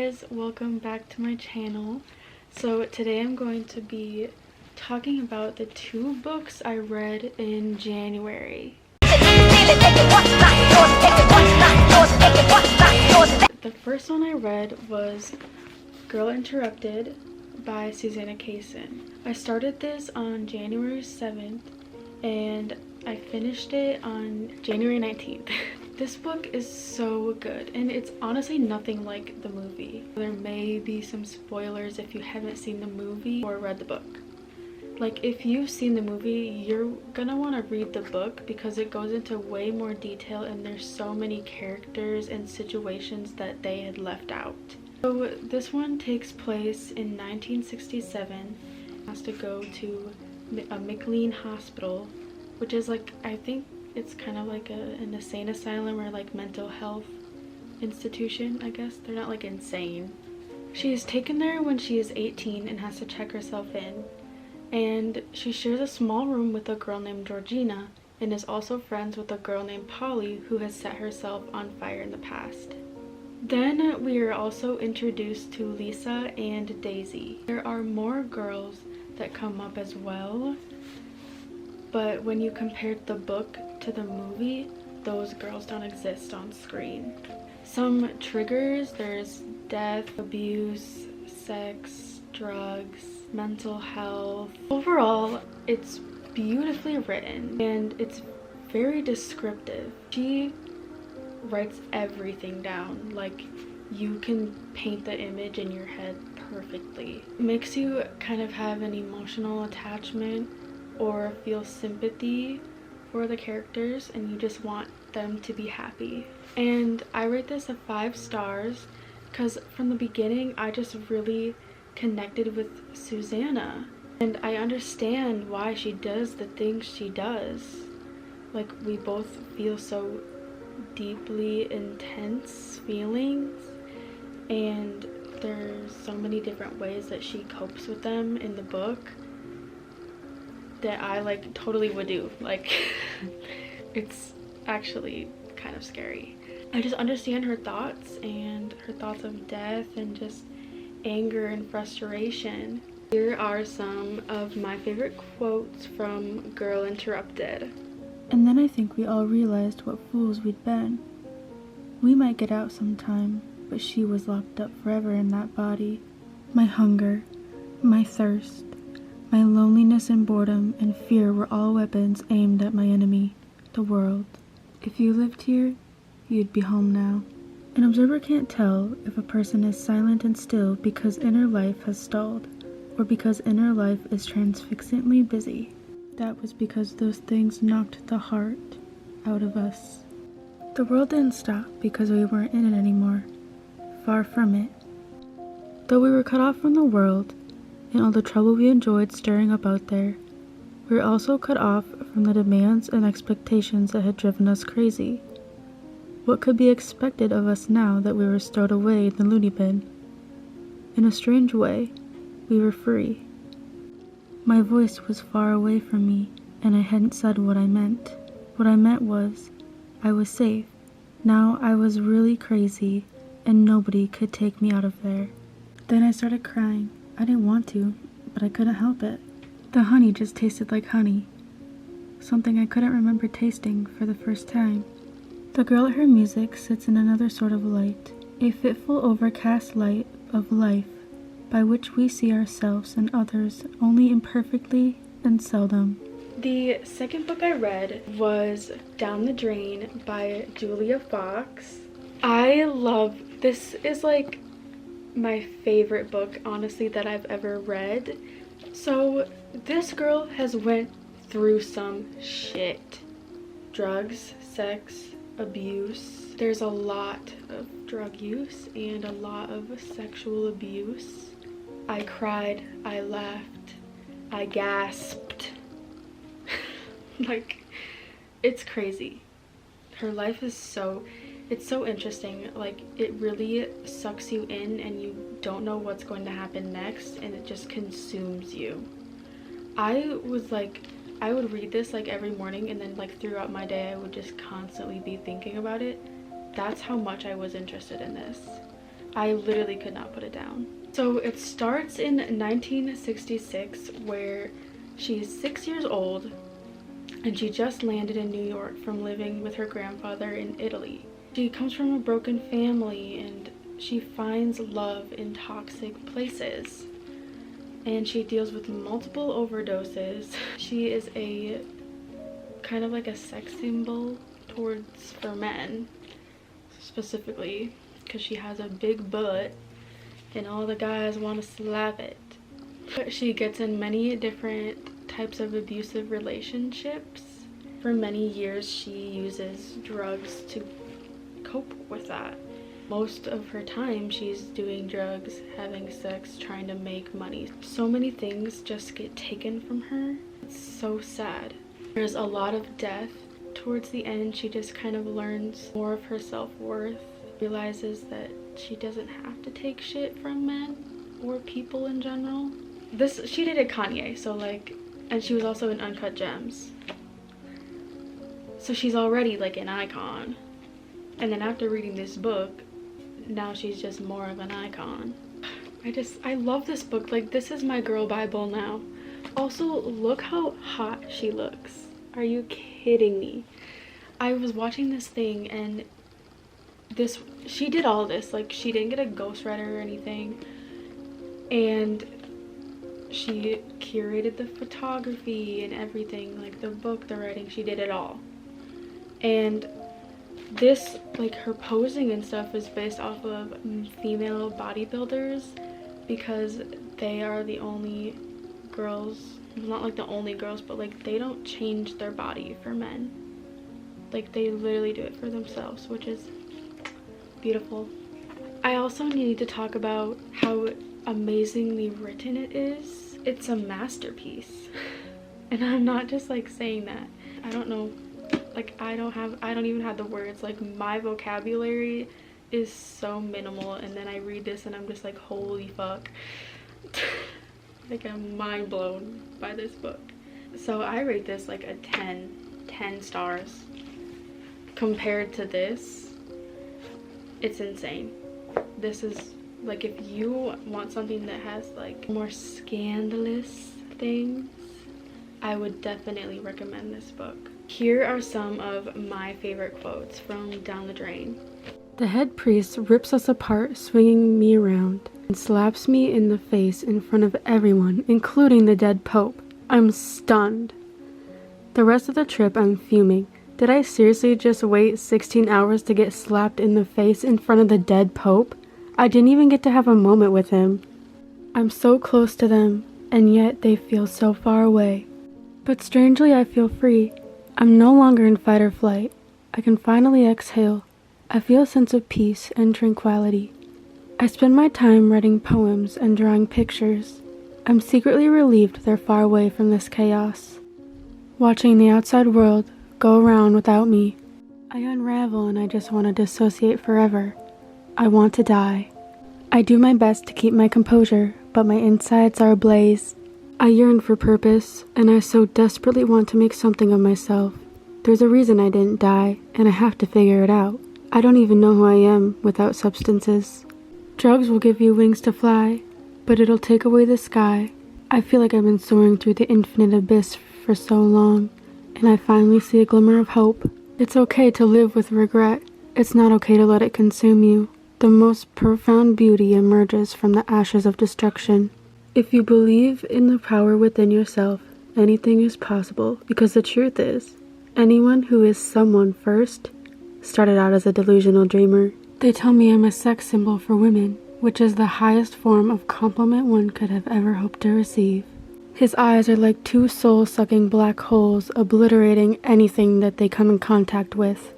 guys, welcome back to my channel. So today I'm going to be talking about the 2 books I read in January. The first one I read was Girl Interrupted by Susanna Kaysen. I started this on January 7th and I finished it on January 19th. This book is so good, and it's honestly nothing like the movie. There may be some spoilers if you haven't seen the movie or read the book. Like, if you've seen the movie, you're gonna want to read the book because it goes into way more detail and there's so many characters and situations that they had left out. So this one takes place in 1967. Has to go to a McLean hospital, which is like, I think it's kind of like an insane asylum or like mental health institution, I guess. They're not like insane. She is taken there when she is 18 and has to check herself in. And she shares a small room with a girl named Georgina and is also friends with a girl named Polly who has set herself on fire in the past. Then we are also introduced to Lisa and Daisy. There are more girls that come up as well, but when you compare the book to the movie, those girls don't exist on screen. Some triggers: there's death, abuse, sex, drugs, mental health. Overall, it's beautifully written and it's very descriptive. She writes everything down, like you can paint the image in your head perfectly. It makes you kind of have an emotional attachment or feel sympathy for the characters, and you just want them to be happy. And I rate this a 5 stars because from the beginning I just really connected with Susanna, and I understand why she does the things she does. Like, we both feel so deeply intense feelings, and there's so many different ways that she copes with them in the book that I like totally would do. Like, it's actually kind of scary. I just understand her thoughts and her thoughts of death and just anger and frustration. Here are some of my favorite quotes from Girl Interrupted. And then I think we all realized what fools we'd been. We might get out sometime, but she was locked up forever in that body. My hunger, my thirst, my loneliness and boredom and fear were all weapons aimed at my enemy, the world. If you lived here, you'd be home now. An observer can't tell if a person is silent and still because inner life has stalled, or because inner life is transfixently busy. That was because those things knocked the heart out of us. The world didn't stop because we weren't in it anymore. Far from it. Though we were cut off from the world, and all the trouble we enjoyed stirring up out there, we were also cut off from the demands and expectations that had driven us crazy. What could be expected of us now that we were stowed away in the loony bin? In a strange way, we were free. My voice was far away from me, and I hadn't said what I meant. What I meant was, I was safe. Now I was really crazy, and nobody could take me out of there. Then I started crying. I didn't want to, but I couldn't help it. The honey just tasted like honey, something I couldn't remember tasting for the first time. The girl at her music sits in another sort of light, a fitful overcast light of life, by which we see ourselves and others only imperfectly and seldom. The second book I read was Down the Drain by Julia Fox. I love this. Is like my favorite book, honestly, that I've ever read. So this girl has went through some shit. Drugs, sex, abuse. There's a lot of drug use and a lot of sexual abuse. I cried, I laughed, I gasped. Like, it's crazy. Her life is it's so interesting. Like, it really sucks you in and you don't know what's going to happen next, and it just consumes you. I would read this like every morning, and then like throughout my day I would just constantly be thinking about it. That's how much I was interested in this. I literally could not put it down. So it starts in 1966 where she's 6 years old and she just landed in New York from living with her grandfather in Italy. She comes from a broken family and she finds love in toxic places. And she deals with multiple overdoses. She is a kind of like a sex symbol for men, specifically because she has a big butt and all the guys want to slap it. But she gets in many different types of abusive relationships. For many years she uses drugs to cope with that. Most of her time she's doing drugs, having sex, trying to make money. So many things just get taken from her. It's so sad. There's a lot of death. Towards the end, she just kind of learns more of her self-worth, realizes that she doesn't have to take shit from men or people in general. She dated Kanye, so like, and she was also in Uncut Gems. So she's already like an icon. And then after reading this book, now she's just more of an icon. I love this book. Like, this is my girl Bible now. Also, look how hot she looks. Are you kidding me? I was watching this thing and she did all this. Like, she didn't get a ghostwriter or anything. And she curated the photography and everything. Like, the book, the writing, she did it all. And this, like, her posing and stuff is based off of female bodybuilders because they are the only girls, not like the only girls, but like they don't change their body for men. Like, they literally do it for themselves, which is beautiful. I also need to talk about how amazingly written it is. It's a masterpiece. And I'm not just like saying that. I don't know, like, I don't even have the words. Like, my vocabulary is so minimal, and then I read this and I'm just like, holy fuck. Like, I'm mind blown by this book. So I rate this like a 10 stars. Compared to this, it's insane. This is like, if you want something that has like more scandalous things, I would definitely recommend this book. Here are some of my favorite quotes from Down the Drain. The head priest rips us apart, swinging me around, and slaps me in the face in front of everyone, including the dead pope. I'm stunned. The rest of the trip, I'm fuming. Did I seriously just wait 16 hours to get slapped in the face in front of the dead pope? I didn't even get to have a moment with him. I'm so close to them, and yet they feel so far away. But strangely, I feel free. I'm no longer in fight or flight. I can finally exhale. I feel a sense of peace and tranquility. I spend my time writing poems and drawing pictures. I'm secretly relieved they're far away from this chaos. Watching the outside world go around without me, I unravel and I just want to dissociate forever. I want to die. I do my best to keep my composure, but my insides are ablaze. I yearn for purpose, and I so desperately want to make something of myself. There's a reason I didn't die, and I have to figure it out. I don't even know who I am without substances. Drugs will give you wings to fly, but it'll take away the sky. I feel like I've been soaring through the infinite abyss for so long, and I finally see a glimmer of hope. It's okay to live with regret. It's not okay to let it consume you. The most profound beauty emerges from the ashes of destruction. If you believe in the power within yourself, anything is possible, because the truth is, anyone who is someone first started out as a delusional dreamer. They tell me I'm a sex symbol for women, which is the highest form of compliment one could have ever hoped to receive. His eyes are like two soul-sucking black holes, obliterating anything that they come in contact with.